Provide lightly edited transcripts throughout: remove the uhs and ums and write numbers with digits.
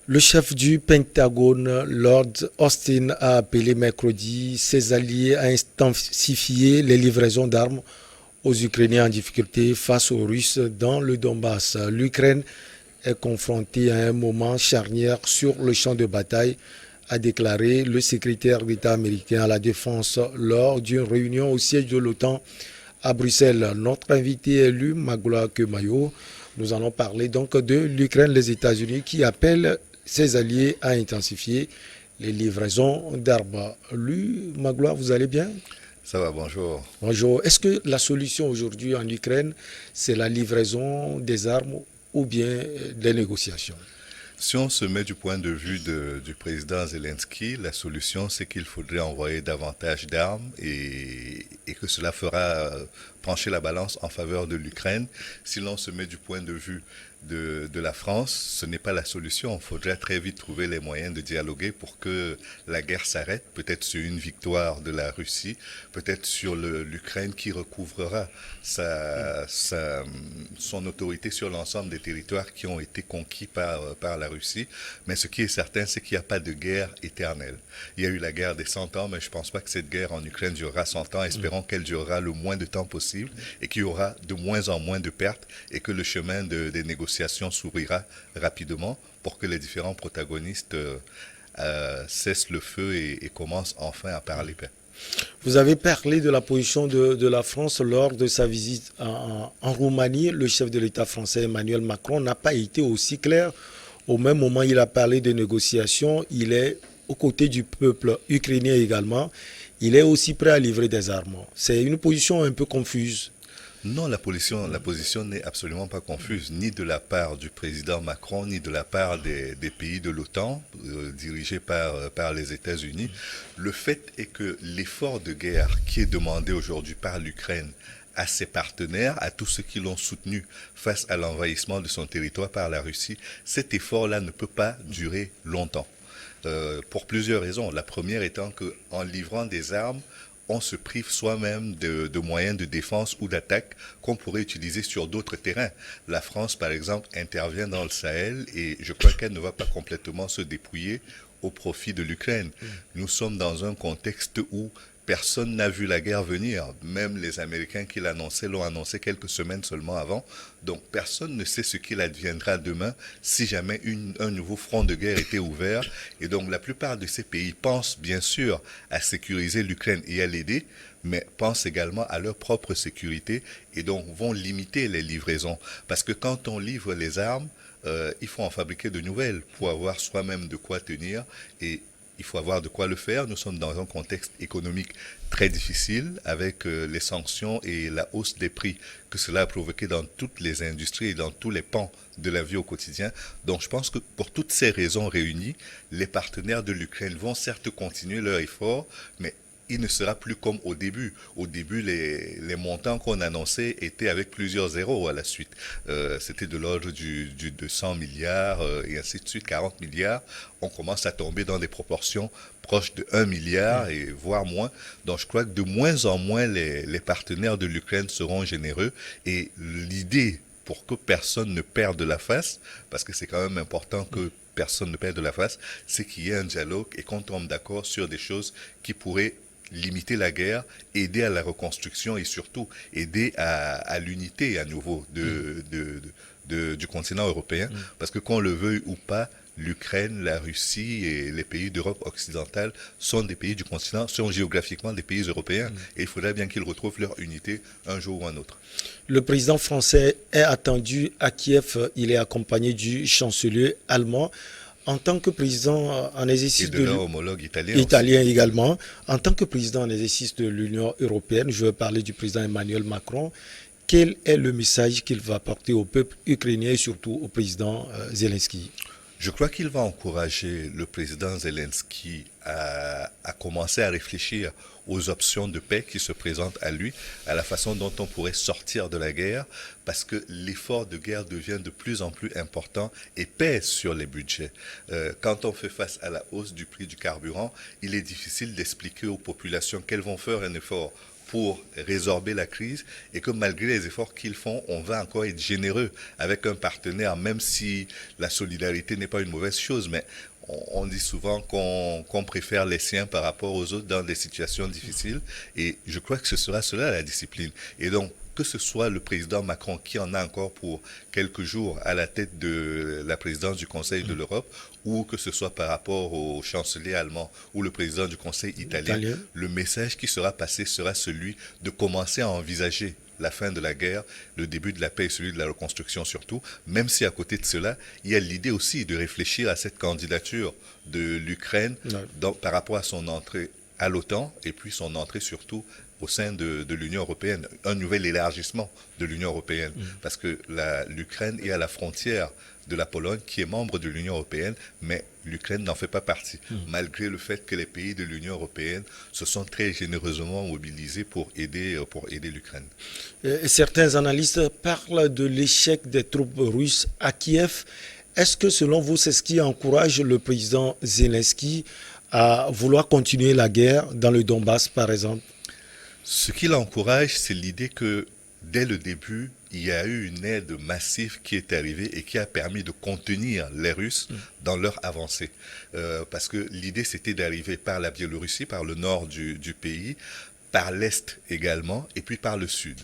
Le chef du Pentagone, Lord Austin, a appelé mercredi ses alliés à intensifier les livraisons d'armes aux Ukrainiens en difficulté face aux Russes dans le Donbass. L'Ukraine est confrontée à un moment charnière sur le champ de bataille, a déclaré le secrétaire d'État américain à la Défense lors d'une réunion au siège de l'OTAN à Bruxelles. Notre invité est lui, Magloire Kemayo. Nous allons parler donc de l'Ukraine, les États-Unis qui appellent ses alliés à intensifier les livraisons d'armes. Lui, Magloire, vous allez bien? Ça va, bonjour. Bonjour. Est-ce que la solution aujourd'hui en Ukraine, c'est la livraison des armes ou bien des négociations? Si on se met du point de vue du président Zelensky, la solution c'est qu'il faudrait envoyer davantage d'armes et que cela fera pencher la balance en faveur de l'Ukraine. Si l'on se met du point de vue de la France, ce n'est pas la solution. Il faudrait très vite trouver les moyens de dialoguer pour que la guerre s'arrête, peut-être sur une victoire de la Russie, peut-être sur l'Ukraine qui recouvrera son autorité sur l'ensemble des territoires qui ont été conquis par la Russie. Mais ce qui est certain, c'est qu'il n'y a pas de guerre éternelle. Il y a eu la guerre des 100 ans, mais je ne pense pas que cette guerre en Ukraine durera 100 ans. Espérons qu'elle durera le moins de temps possible et qu'il y aura de moins en moins de pertes et que le chemin des négociations s'ouvrira rapidement pour que les différents protagonistes cessent le feu et commencent enfin à parler paix. Vous avez parlé de la position de la France lors de sa visite en Roumanie. Le chef de l'État français Emmanuel Macron n'a pas été aussi clair. Au même moment, il a parlé de négociations. Il est aux côtés du peuple ukrainien également. Il est aussi prêt à livrer des armes. C'est une position un peu confuse. Non, la position n'est absolument pas confuse, ni de la part du président Macron, ni de la part des pays de l'OTAN, dirigés par les États-Unis. Le fait est que l'effort de guerre qui est demandé aujourd'hui par l'Ukraine à ses partenaires, à tous ceux qui l'ont soutenu face à l'envahissement de son territoire par la Russie, cet effort-là ne peut pas durer longtemps. Pour plusieurs raisons. La première étant qu'en livrant des armes, on se prive soi-même de moyens de défense ou d'attaque qu'on pourrait utiliser sur d'autres terrains. La France, par exemple, intervient dans le Sahel et je crois qu'elle ne va pas complètement se dépouiller au profit de l'Ukraine. Nous sommes dans un contexte où personne n'a vu la guerre venir. Même les Américains qui l'annonçaient l'ont annoncé quelques semaines seulement avant. Donc personne ne sait ce qu'il adviendra demain si jamais un nouveau front de guerre était ouvert. Et donc la plupart de ces pays pensent bien sûr à sécuriser l'Ukraine et à l'aider, mais pensent également à leur propre sécurité et donc vont limiter les livraisons. Parce que quand on livre les armes, il faut en fabriquer de nouvelles pour avoir soi-même de quoi tenir et il faut avoir de quoi le faire. Nous sommes dans un contexte économique très difficile avec les sanctions et la hausse des prix que cela a provoqué dans toutes les industries et dans tous les pans de la vie au quotidien. Donc je pense que pour toutes ces raisons réunies, les partenaires de l'Ukraine vont certes continuer leur effort, mais il ne sera plus comme au début. Au début, les montants qu'on annonçait étaient avec plusieurs zéros à la suite. C'était de l'ordre de 100 milliards et ainsi de suite, 40 milliards. On commence à tomber dans des proportions proches de 1 milliard et voire moins. Donc je crois que de moins en moins les partenaires de l'Ukraine seront généreux et l'idée pour que personne ne perde la face, parce que c'est quand même important que personne ne perde la face, c'est qu'il y ait un dialogue et qu'on tombe d'accord sur des choses qui pourraient limiter la guerre, aider à la reconstruction et surtout aider à l'unité à nouveau du continent européen. Parce que qu'on le veuille ou pas, l'Ukraine, la Russie et les pays d'Europe occidentale sont des pays du continent, sont géographiquement des pays européens et il faudrait bien qu'ils retrouvent leur unité un jour ou un autre. Le président français est attendu à Kiev. Il est accompagné du chancelier allemand. En tant que président en Et exercice de leur homologue italien italien aussi. également, en tant que président en exercice de l'Union européenne, je veux parler du président Emmanuel Macron, quel est le message qu'il va apporter au peuple ukrainien et surtout au président Zelensky? Je crois qu'il va encourager le président Zelensky à commencer à réfléchir aux options de paix qui se présentent à lui, à la façon dont on pourrait sortir de la guerre, parce que l'effort de guerre devient de plus en plus important et pèse sur les budgets. Quand on fait face à la hausse du prix du carburant, il est difficile d'expliquer aux populations qu'elles vont faire un effort pour résorber la crise et que malgré les efforts qu'ils font, on va encore être généreux avec un partenaire, même si la solidarité n'est pas une mauvaise chose, mais on dit souvent qu'on préfère les siens par rapport aux autres dans des situations difficiles et je crois que ce sera cela la discipline. Et donc, que ce soit le président Macron qui en a encore pour quelques jours à la tête de la présidence du Conseil de l'Europe, ou que ce soit par rapport au chancelier allemand ou le président du Conseil italien, le message qui sera passé sera celui de commencer à envisager la fin de la guerre, le début de la paix et celui de la reconstruction surtout, même si à côté de cela, il y a l'idée aussi de réfléchir à cette candidature de l'Ukraine par rapport à son entrée à l'OTAN et puis son entrée surtout au sein de l'Union européenne, un nouvel élargissement de l'Union européenne, parce que l'Ukraine est à la frontière de la Pologne qui est membre de l'Union européenne, mais l'Ukraine n'en fait pas partie, malgré le fait que les pays de l'Union européenne se sont très généreusement mobilisés pour aider l'Ukraine. Certains analystes parlent de l'échec des troupes russes à Kiev. Est-ce que selon vous, c'est ce qui encourage le président Zelensky à vouloir continuer la guerre dans le Donbass, par exemple? Ce qui l'encourage, c'est l'idée que dès le début, il y a eu une aide massive qui est arrivée et qui a permis de contenir les Russes dans leur avancée. Parce que l'idée, c'était d'arriver par la Biélorussie, par le nord du pays, par l'est également, et puis par le sud.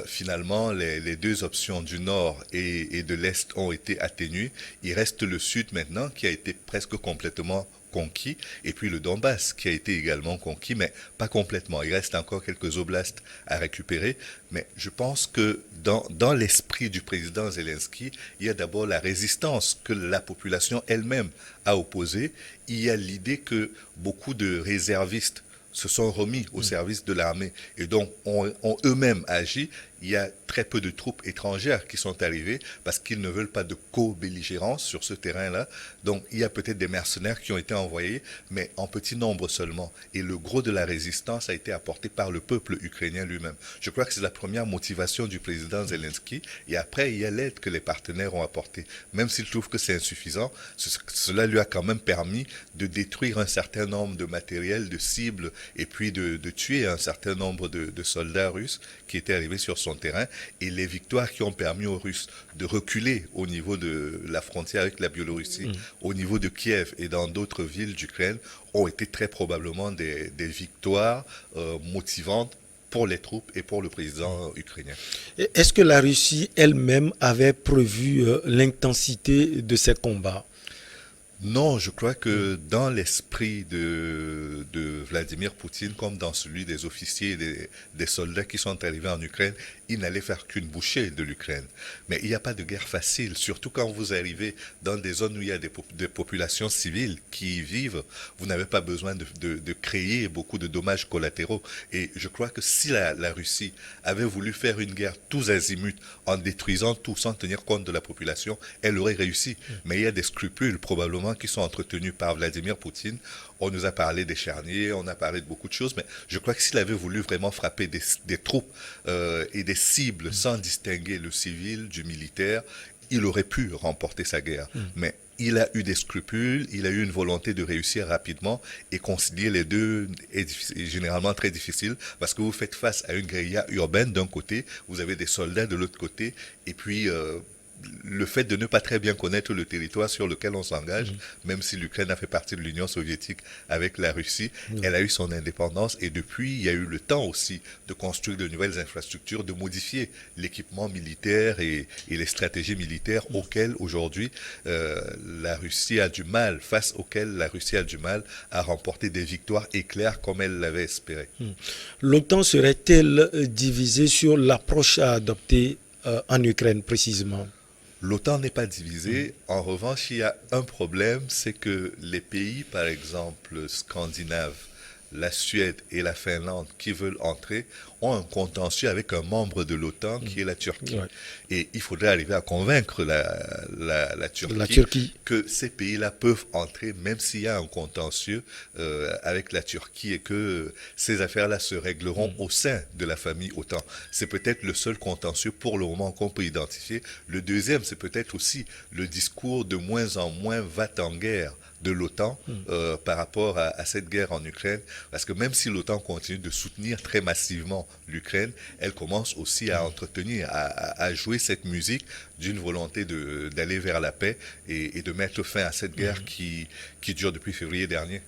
Finalement, les deux options du nord et de l'est ont été atténuées. Il reste le sud maintenant, qui a été presque complètement conquis, et puis le Donbass qui a été également conquis, mais pas complètement. Il reste encore quelques oblasts à récupérer, mais je pense que dans l'esprit du président Zelensky, il y a d'abord la résistance que la population elle-même a opposée. Il y a l'idée que beaucoup de réservistes se sont remis au service de l'armée et donc ont eux-mêmes agi. Il y a très peu de troupes étrangères qui sont arrivées parce qu'ils ne veulent pas de co-belligérance sur ce terrain-là. Donc il y a peut-être des mercenaires qui ont été envoyés, mais en petit nombre seulement. Et le gros de la résistance a été apporté par le peuple ukrainien lui-même. Je crois que c'est la première motivation du président Zelensky. Et après, il y a l'aide que les partenaires ont apportée. Même s'il trouve que c'est insuffisant, cela lui a quand même permis de détruire un certain nombre de matériels, de cibles, et puis de tuer un certain nombre de soldats russes qui étaient arrivés sur son terrain, et les victoires qui ont permis aux Russes de reculer au niveau de la frontière avec la Biélorussie, au niveau de Kiev et dans d'autres villes d'Ukraine, ont été très probablement des victoires motivantes pour les troupes et pour le président ukrainien. Est-ce que la Russie elle-même avait prévu l'intensité de ces combats? Non, je crois que dans l'esprit de Vladimir Poutine, comme dans celui des officiers et des soldats qui sont arrivés en Ukraine, il n'allait faire qu'une bouchée de l'Ukraine. Mais il n'y a pas de guerre facile, surtout quand vous arrivez dans des zones où il y a des populations civiles qui y vivent. Vous n'avez pas besoin de créer beaucoup de dommages collatéraux. Et je crois que si la Russie avait voulu faire une guerre tous azimuts en détruisant tout sans tenir compte de la population, elle aurait réussi. Mais il y a des scrupules probablement qui sont entretenus par Vladimir Poutine. On nous a parlé des charniers, on a parlé de beaucoup de choses, mais je crois que s'il avait voulu vraiment frapper des troupes et des cibles sans distinguer le civil du militaire, il aurait pu remporter sa guerre. Mais il a eu des scrupules, il a eu une volonté de réussir rapidement, et concilier les deux est généralement très difficile parce que vous faites face à une guérilla urbaine d'un côté, vous avez des soldats de l'autre côté, et puis le fait de ne pas très bien connaître le territoire sur lequel on s'engage, même si l'Ukraine a fait partie de l'Union soviétique avec la Russie, elle a eu son indépendance, et depuis, il y a eu le temps aussi de construire de nouvelles infrastructures, de modifier l'équipement militaire et les stratégies militaires auxquelles aujourd'hui la Russie a du mal, face auxquelles la Russie a du mal à remporter des victoires éclairs comme elle l'avait espéré. L'OTAN serait-elle divisée sur l'approche à adopter en Ukraine précisément? L'OTAN n'est pas divisée. En revanche, il y a un problème, c'est que les pays, par exemple scandinaves, la Suède et la Finlande qui veulent entrer ont un contentieux avec un membre de l'OTAN qui est la Turquie. Ouais. Et il faudrait arriver à convaincre la Turquie que ces pays-là peuvent entrer même s'il y a un contentieux avec la Turquie et que ces affaires-là se régleront au sein de la famille OTAN. C'est peut-être le seul contentieux pour le moment qu'on peut identifier. Le deuxième, c'est peut-être aussi le discours de moins en moins va-t-en-guerre de l'OTAN par rapport à cette guerre en Ukraine. Parce que même si l'OTAN continue de soutenir très massivement l'Ukraine, elle commence aussi à entretenir, à jouer cette musique d'une volonté d'aller vers la paix et de mettre fin à cette guerre qui dure depuis février dernier.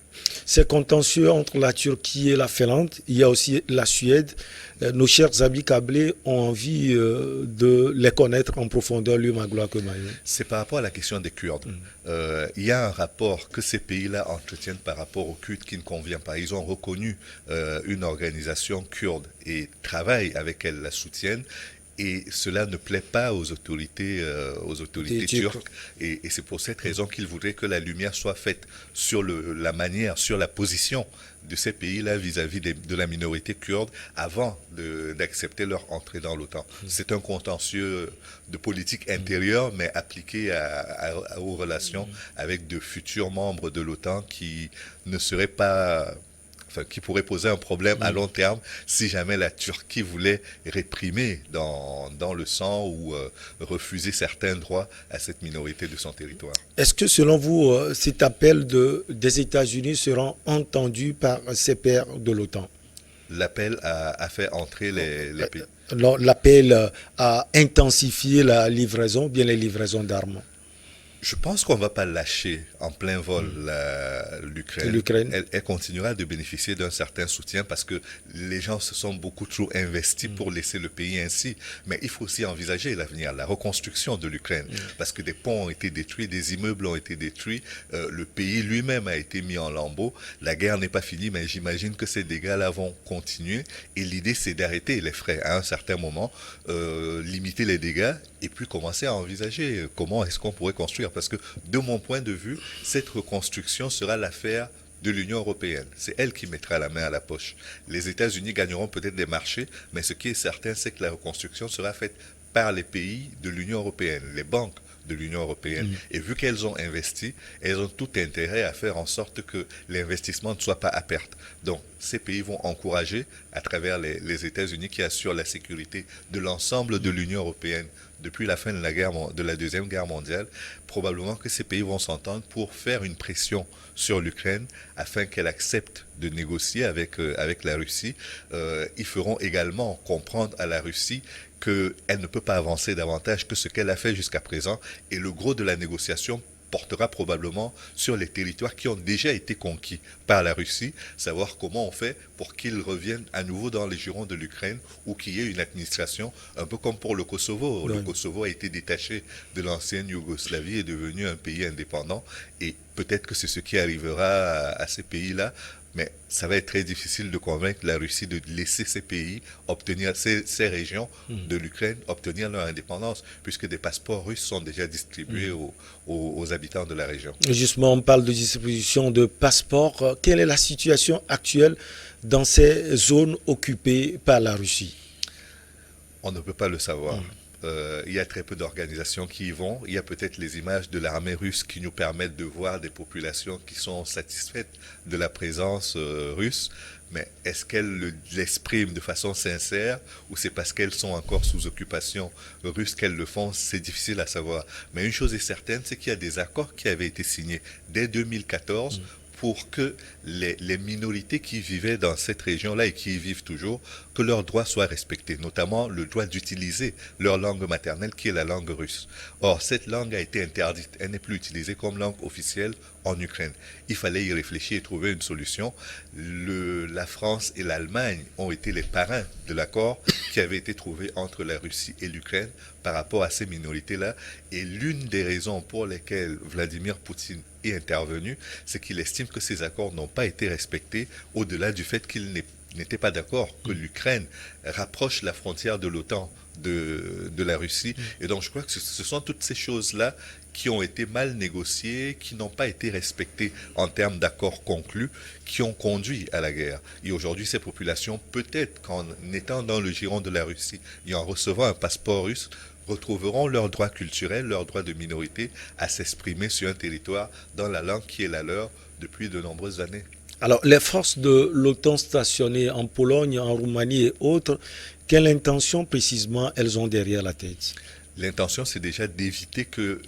C'est contentieux entre la Turquie et la Finlande. Il y a aussi la Suède. Nos chers amis câblés ont envie de les connaître en profondeur, lui, Magloire Kemaï. C'est par rapport à la question des Kurdes. Il y a un rapport que ces pays-là entretiennent par rapport aux Kurdes qui ne convient pas. Ils ont reconnu une organisation kurde et travaillent avec elle, la soutiennent. Et cela ne plaît pas aux autorités turques. Et c'est pour cette raison qu'ils voudraient que la lumière soit faite sur la manière, sur la position de ces pays-là vis-à-vis de la minorité kurde avant d'accepter leur entrée dans l'OTAN. C'est un contentieux de politique intérieure, mais appliqué aux relations avec de futurs membres de l'OTAN qui ne seraient pas... qui pourrait poser un problème à long terme si jamais la Turquie voulait réprimer dans le sang ou refuser certains droits à cette minorité de son territoire. Est-ce que selon vous, cet appel des États-Unis sera entendu par ces pairs de l'OTAN? L'appel a fait entrer les pays. L'appel à intensifier la livraison, bien les livraisons d'armes. Je pense qu'on ne va pas lâcher en plein vol l'Ukraine. Elle continuera de bénéficier d'un certain soutien parce que les gens se sont beaucoup trop investis pour laisser le pays ainsi. Mais il faut aussi envisager l'avenir, la reconstruction de l'Ukraine. Parce que des ponts ont été détruits, des immeubles ont été détruits, le pays lui-même a été mis en lambeaux. La guerre n'est pas finie, mais j'imagine que ces dégâts-là vont continuer. Et l'idée, c'est d'arrêter les frais à un certain moment, limiter les dégâts et puis commencer à envisager comment est-ce qu'on pourrait construire. Parce que de mon point de vue, cette reconstruction sera l'affaire de l'Union européenne. C'est elle qui mettra la main à la poche. Les États-Unis gagneront peut-être des marchés, mais ce qui est certain, c'est que la reconstruction sera faite par les pays de l'Union européenne, les banques de l'Union européenne. Et vu qu'elles ont investi, elles ont tout intérêt à faire en sorte que l'investissement ne soit pas à perte. Donc, ces pays vont encourager, à travers les États-Unis qui assurent la sécurité de l'ensemble de l'Union européenne depuis la fin de la Deuxième Guerre mondiale, probablement que ces pays vont s'entendre pour faire une pression sur l'Ukraine afin qu'elle accepte de négocier avec la Russie. Ils feront également comprendre à la Russie qu'elle ne peut pas avancer davantage que ce qu'elle a fait jusqu'à présent. Et le gros de la négociation portera probablement sur les territoires qui ont déjà été conquis par la Russie, savoir comment on fait pour qu'ils reviennent à nouveau dans les jurons de l'Ukraine ou qu'il y ait une administration, un peu comme pour le Kosovo. Oui. Le Kosovo a été détaché de l'ancienne Yougoslavie et est devenu un pays indépendant et peut-être que c'est ce qui arrivera à ces pays-là. Mais ça va être très difficile de convaincre la Russie de laisser ces pays obtenir, ces régions de l'Ukraine, obtenir leur indépendance, puisque des passeports russes sont déjà distribués aux habitants de la région. Justement, on parle de distribution de passeports. Quelle est la situation actuelle dans ces zones occupées par la Russie? On ne peut pas le savoir. Il y a très peu d'organisations qui y vont. Il y a peut-être les images de l'armée russe qui nous permettent de voir des populations qui sont satisfaites de la présence russe. Mais est-ce qu'elles l'expriment de façon sincère ou c'est parce qu'elles sont encore sous occupation russe qu'elles le font? C'est difficile à savoir. Mais une chose est certaine, c'est qu'il y a des accords qui avaient été signés dès 2014 pour que les minorités qui vivaient dans cette région-là et qui y vivent toujours, que leurs droits soient respectés, notamment le droit d'utiliser leur langue maternelle qui est la langue russe. Or, cette langue a été interdite, elle n'est plus utilisée comme langue officielle en Ukraine. Il fallait y réfléchir et trouver une solution. La France et l'Allemagne ont été les parrains de l'accord qui avait été trouvé entre la Russie et l'Ukraine par rapport à ces minorités-là. Et l'une des raisons pour lesquelles Vladimir Poutine est intervenu, c'est qu'il estime que ces accords n'ont pas été respectés au-delà du fait qu'il n'était pas d'accord que l'Ukraine rapproche la frontière de l'OTAN de la Russie. Et donc je crois que ce sont toutes ces choses-là qui ont été mal négociées, qui n'ont pas été respectées en termes d'accords conclus, qui ont conduit à la guerre. Et aujourd'hui, ces populations, peut-être qu'en étant dans le giron de la Russie et en recevant un passeport russe, retrouveront leurs droits culturels, leurs droits de minorité à s'exprimer sur un territoire dans la langue qui est la leur depuis de nombreuses années. Alors, les forces de l'OTAN stationnées en Pologne, en Roumanie et autres, quelle intention précisément elles ont derrière la tête? L'intention, c'est déjà d'éviter que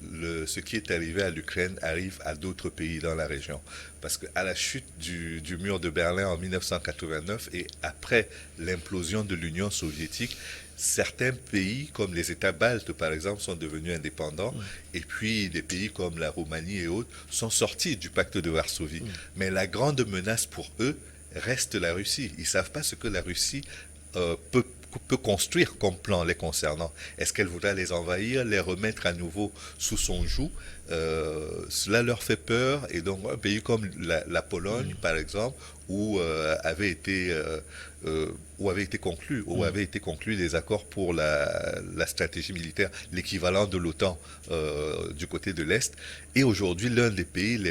ce qui est arrivé à l'Ukraine arrive à d'autres pays dans la région. Parce qu'à la chute du mur de Berlin en 1989 et après l'implosion de l'Union soviétique, certains pays, comme les États baltes par exemple, sont devenus indépendants. Et puis des pays comme la Roumanie et autres sont sortis du pacte de Varsovie. Mais la grande menace pour eux reste la Russie. Ils ne savent pas ce que la Russie peut construire comme plan les concernant. Est-ce qu'elle voudra les envahir, les remettre à nouveau sous son joug? Cela leur fait peur. Et donc un pays comme la Pologne, par exemple, où avaient été conclus des accords pour la stratégie militaire, l'équivalent de l'OTAN du côté de l'Est, et aujourd'hui l'un des pays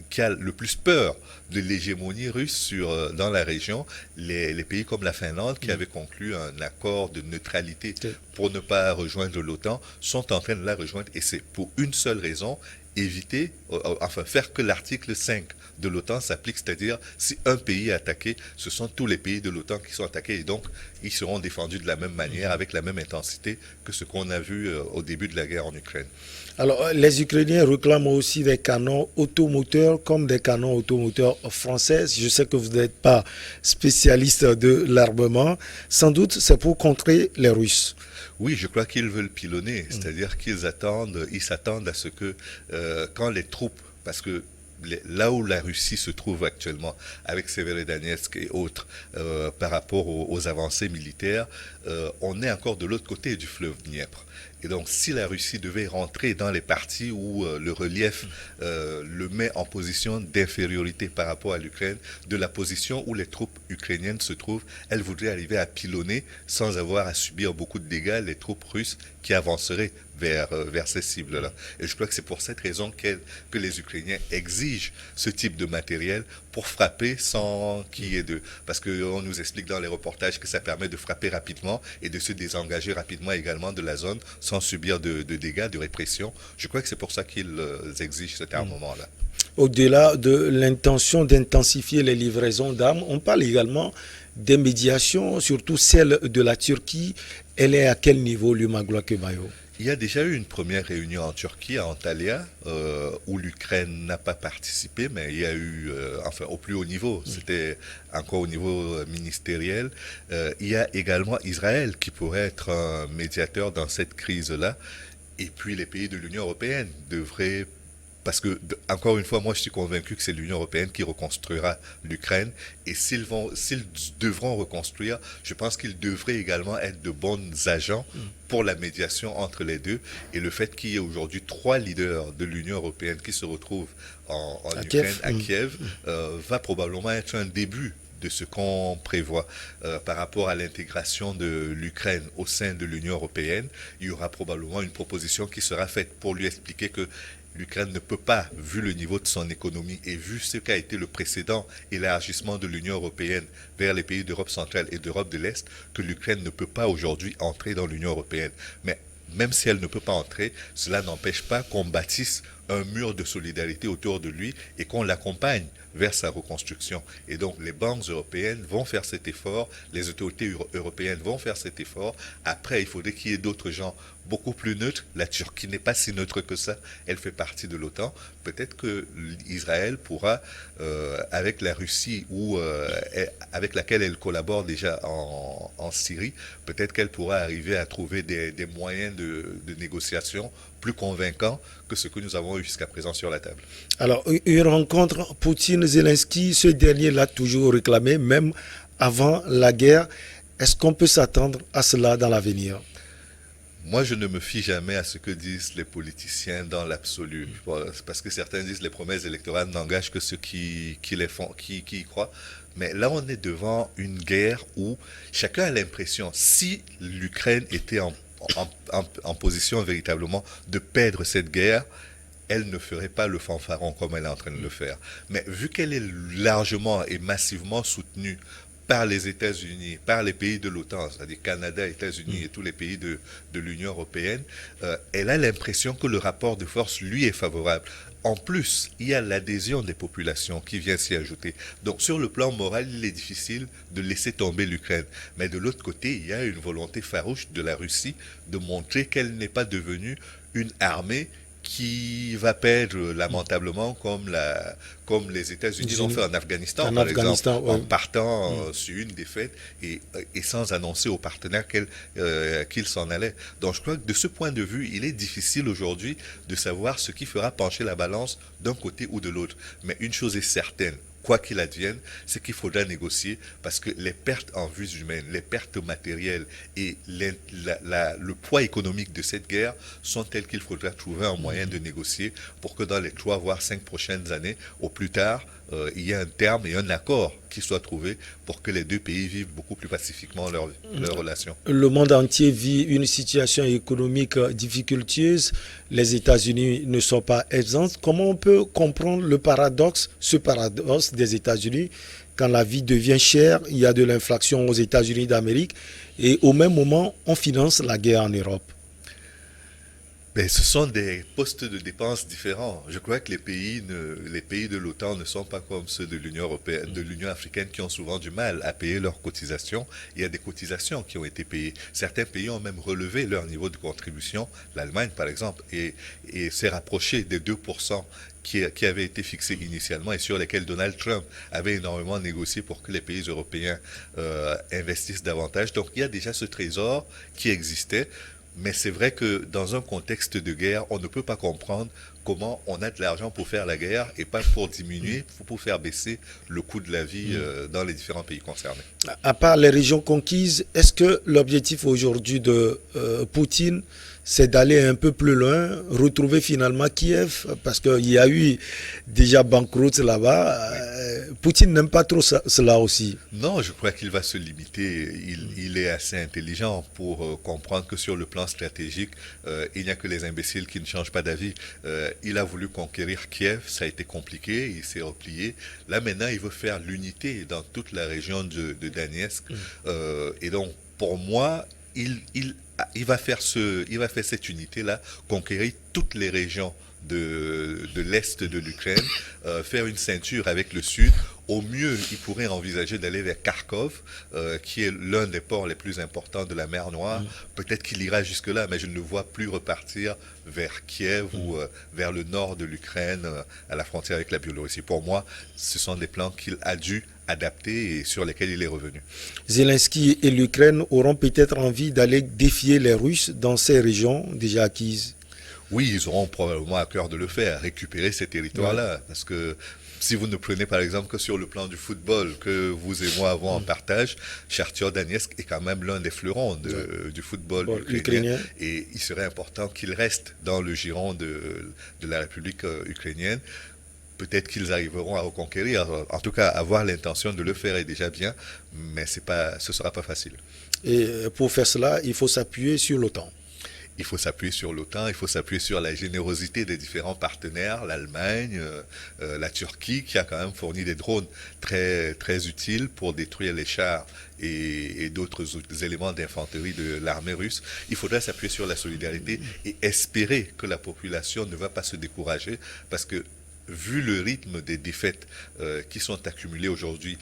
qui a le plus peur de l'hégémonie russe dans la région, les pays comme la Finlande, qui avaient conclu un accord de neutralité pour ne pas rejoindre l'OTAN, sont en train de la rejoindre, et c'est pour une seule raison: faire que l'article 5 de l'OTAN s'applique, c'est-à-dire si un pays est attaqué, ce sont tous les pays de l'OTAN qui sont attaqués, et donc ils seront défendus de la même manière, avec la même intensité que ce qu'on a vu au début de la guerre en Ukraine. Alors, les Ukrainiens réclament aussi des canons automoteurs comme des canons automoteurs français. Je sais que vous n'êtes pas spécialiste de l'armement. Sans doute, c'est pour contrer les Russes. Oui, je crois qu'ils veulent pilonner, c'est-à-dire qu'ils s'attendent à ce que quand les troupes, parce que là où la Russie se trouve actuellement, avec Severodonetsk et autres, par rapport aux avancées militaires, on est encore de l'autre côté du fleuve Dniepr. Et donc, si la Russie devait rentrer dans les parties où le relief le met en position d'infériorité par rapport à l'Ukraine, de la position où les troupes ukrainiennes se trouvent, elle voudrait arriver à pilonner sans avoir à subir beaucoup de dégâts les troupes russes qui avanceraient vers ces cibles-là. Et je crois que c'est pour cette raison que les Ukrainiens exigent ce type de matériel pour frapper sans qu'il y ait de... Parce qu'on nous explique dans les reportages que ça permet de frapper rapidement et de se désengager rapidement également de la zone sans subir de dégâts, de répression. Je crois que c'est pour ça qu'ils exigent cet armement-là. Au-delà de l'intention d'intensifier les livraisons d'armes, on parle également des médiations, surtout celle de la Turquie. Elle est à quel niveau, Lumagla Kebayo? Il y a déjà eu une première réunion en Turquie, à Antalya, où l'Ukraine n'a pas participé, mais il y a eu, au plus haut niveau, c'était encore au niveau ministériel. Il y a également Israël qui pourrait être un médiateur dans cette crise-là. Et puis les pays de l'Union européenne devraient... Parce que, encore une fois, moi je suis convaincu que c'est l'Union européenne qui reconstruira l'Ukraine. Et s'ils devront reconstruire, je pense qu'ils devraient également être de bons agents pour la médiation entre les deux. Et le fait qu'il y ait aujourd'hui 3 leaders de l'Union européenne qui se retrouvent en Ukraine, à Kiev, va probablement être un début de ce qu'on prévoit par rapport à l'intégration de l'Ukraine au sein de l'Union européenne. Il y aura probablement une proposition qui sera faite pour lui expliquer que l'Ukraine ne peut pas, vu le niveau de son économie et vu ce qu'a été le précédent élargissement de l'Union européenne vers les pays d'Europe centrale et d'Europe de l'Est, que l'Ukraine ne peut pas aujourd'hui entrer dans l'Union européenne. Mais même si elle ne peut pas entrer, cela n'empêche pas qu'on bâtisse un mur de solidarité autour de lui et qu'on l'accompagne vers sa reconstruction. Et donc les banques européennes vont faire cet effort, les autorités européennes vont faire cet effort. Après, il faudrait qu'il y ait d'autres gens beaucoup plus neutres. La Turquie n'est pas si neutre que ça, elle fait partie de l'OTAN. Peut-être que Israël pourra, avec la Russie ou avec laquelle elle collabore déjà en Syrie, peut-être qu'elle pourra arriver à trouver des moyens de négociation plus convaincants que ce que nous avons eu jusqu'à présent sur la table. Alors, une rencontre Poutine-Zelensky, ce dernier l'a toujours réclamé, même avant la guerre. Est-ce qu'on peut s'attendre à cela dans l'avenir? Moi, je ne me fie jamais à ce que disent les politiciens dans l'absolu. Parce que certains disent que les promesses électorales n'engagent que ceux qui y croient. Mais là, on est devant une guerre où chacun a l'impression, si l'Ukraine était en position véritablement de perdre cette guerre, elle ne ferait pas le fanfaron comme elle est en train de le faire. Mais vu qu'elle est largement et massivement soutenue par les États-Unis, par les pays de l'OTAN, c'est-à-dire Canada, États-Unis et tous les pays de l'Union européenne, elle a l'impression que le rapport de force lui est favorable. En plus, il y a l'adhésion des populations qui vient s'y ajouter. Donc sur le plan moral, il est difficile de laisser tomber l'Ukraine. Mais de l'autre côté, il y a une volonté farouche de la Russie de montrer qu'elle n'est pas devenue une armée qui va perdre lamentablement comme les États-Unis l'ont fait en Afghanistan, par exemple, en partant sur une défaite et sans annoncer aux partenaires qu'ils s'en allaient. Donc je crois que de ce point de vue, il est difficile aujourd'hui de savoir ce qui fera pencher la balance d'un côté ou de l'autre. Mais une chose est certaine, quoi qu'il advienne, c'est qu'il faudra négocier parce que les pertes en vies humaines, les pertes matérielles et le poids économique de cette guerre sont tels qu'il faudra trouver un moyen de négocier pour que dans les 3 voire 5 prochaines années, au plus tard, il y ait un terme et un accord qui soit trouvé pour que les deux pays vivent beaucoup plus pacifiquement leur relation. Le monde entier vit une situation économique difficultueuse. Les États-Unis ne sont pas exempts. Comment on peut comprendre ce paradoxe des États-Unis quand la vie devient chère, il y a de l'inflation aux États-Unis d'Amérique et au même moment, on finance la guerre en Europe? Ben, ce sont des postes de dépenses différents. Je crois que les pays de l'OTAN ne sont pas comme ceux de l'Union européenne, de l'Union africaine qui ont souvent du mal à payer leurs cotisations. Il y a des cotisations qui ont été payées. Certains pays ont même relevé leur niveau de contribution. L'Allemagne, par exemple, et s'est rapproché des 2% qui avaient été fixés initialement et sur lesquels Donald Trump avait énormément négocié pour que les pays européens investissent davantage. Donc il y a déjà ce trésor qui existait. Mais c'est vrai que dans un contexte de guerre, on ne peut pas comprendre comment on a de l'argent pour faire la guerre et pas pour diminuer, pour faire baisser le coût de la vie dans les différents pays concernés. À part les régions conquises, est-ce que l'objectif aujourd'hui de Poutine, c'est d'aller un peu plus loin, retrouver finalement Kiev, parce qu'il y a eu déjà banqueroute là-bas. Poutine n'aime pas trop cela aussi. Non, je crois qu'il va se limiter. Il est assez intelligent pour comprendre que sur le plan stratégique, il n'y a que les imbéciles qui ne changent pas d'avis. Il a voulu conquérir Kiev, ça a été compliqué, il s'est replié. Là maintenant, il veut faire l'unité dans toute la région de Donetsk. Et donc, pour moi, il va faire cette unité-là, conquérir toutes les régions de l'Est de l'Ukraine, faire une ceinture avec le Sud. Au mieux, il pourrait envisager d'aller vers Kharkov, qui est l'un des ports les plus importants de la mer Noire. Peut-être qu'il ira jusque-là, mais je ne le vois plus repartir vers Kiev ou vers le nord de l'Ukraine, à la frontière avec la Biélorussie. Pour moi, ce sont des plans qu'il a dû adapter et sur lesquels il est revenu. Zelensky et l'Ukraine auront peut-être envie d'aller défier les Russes dans ces régions déjà acquises. Oui, ils auront probablement à cœur de le faire, récupérer ces territoires-là. Parce que si vous ne prenez par exemple que sur le plan du football, que vous et moi avons en partage, Shakhtar Donetsk est quand même l'un des fleurons du football ukrainien. Et il serait important qu'il reste dans le giron de la République ukrainienne. Peut-être qu'ils arriveront à reconquérir. En tout cas, avoir l'intention de le faire est déjà bien, mais ce ne sera pas facile. Et pour faire cela, il faut s'appuyer sur l'OTAN. Il faut s'appuyer sur l'OTAN, il faut s'appuyer sur la générosité des différents partenaires, l'Allemagne, la Turquie, qui a quand même fourni des drones très, très utiles pour détruire les chars et d'autres éléments d'infanterie de l'armée russe. Il faudra s'appuyer sur la solidarité et espérer que la population ne va pas se décourager, parce que vu le rythme des défaites qui sont accumulées aujourd'hui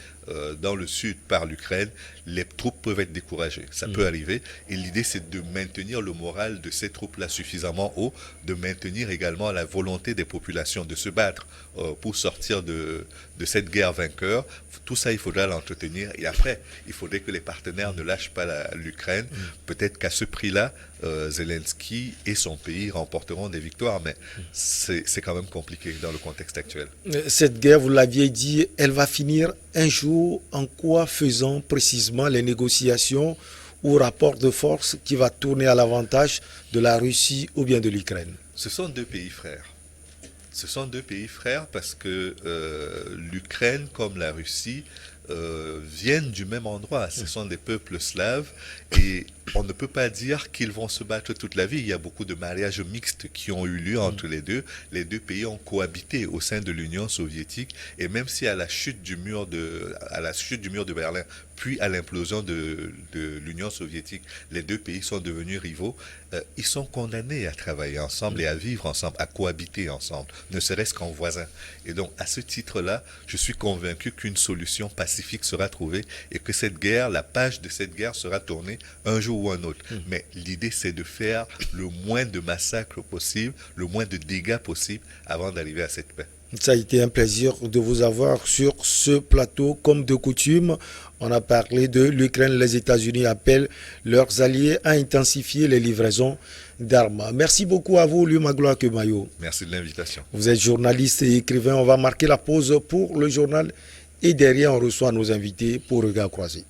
dans le sud par l'Ukraine, les troupes peuvent être découragées. Ça peut arriver. Et l'idée, c'est de maintenir le moral de ces troupes-là suffisamment haut, de maintenir également la volonté des populations de se battre pour sortir de cette guerre vainqueur. Tout ça, il faudra l'entretenir. Et après, il faudrait que les partenaires ne lâchent pas l'Ukraine. Peut-être qu'à ce prix-là, Zelensky et son pays remporteront des victoires, mais c'est quand même compliqué dans le contexte actuel. Cette guerre, vous l'aviez dit, elle va finir un jour. En quoi faisant précisément les négociations ou rapports de force qui va tourner à l'avantage de la Russie ou bien de l'Ukraine? Ce sont deux pays frères. Ce sont deux pays frères parce que l'Ukraine comme la Russie viennent du même endroit. Ce sont des peuples slaves et on ne peut pas dire qu'ils vont se battre toute la vie. Il y a beaucoup de mariages mixtes qui ont eu lieu entre les deux. Les deux pays ont cohabité au sein de l'Union soviétique et même si à la chute du mur de Berlin, puis à l'implosion de l'Union soviétique, les deux pays sont devenus rivaux, ils sont condamnés à travailler ensemble et à vivre ensemble, à cohabiter ensemble, ne serait-ce qu'en voisins. Et donc, à ce titre-là, je suis convaincu qu'une solution pacifique sera trouvée et que cette guerre, la page de cette guerre sera tournée un jour ou un autre. Mais l'idée, c'est de faire le moins de massacres possible, le moins de dégâts possible avant d'arriver à cette paix. Ça a été un plaisir de vous avoir sur ce plateau. Comme de coutume, on a parlé de l'Ukraine. Les États-Unis appellent leurs alliés à intensifier les livraisons d'armes. Merci beaucoup à vous, Lumagloa Kemayo. Merci de l'invitation. Vous êtes journaliste et écrivain. On va marquer la pause pour le journal et derrière, on reçoit nos invités pour Regard Croisé.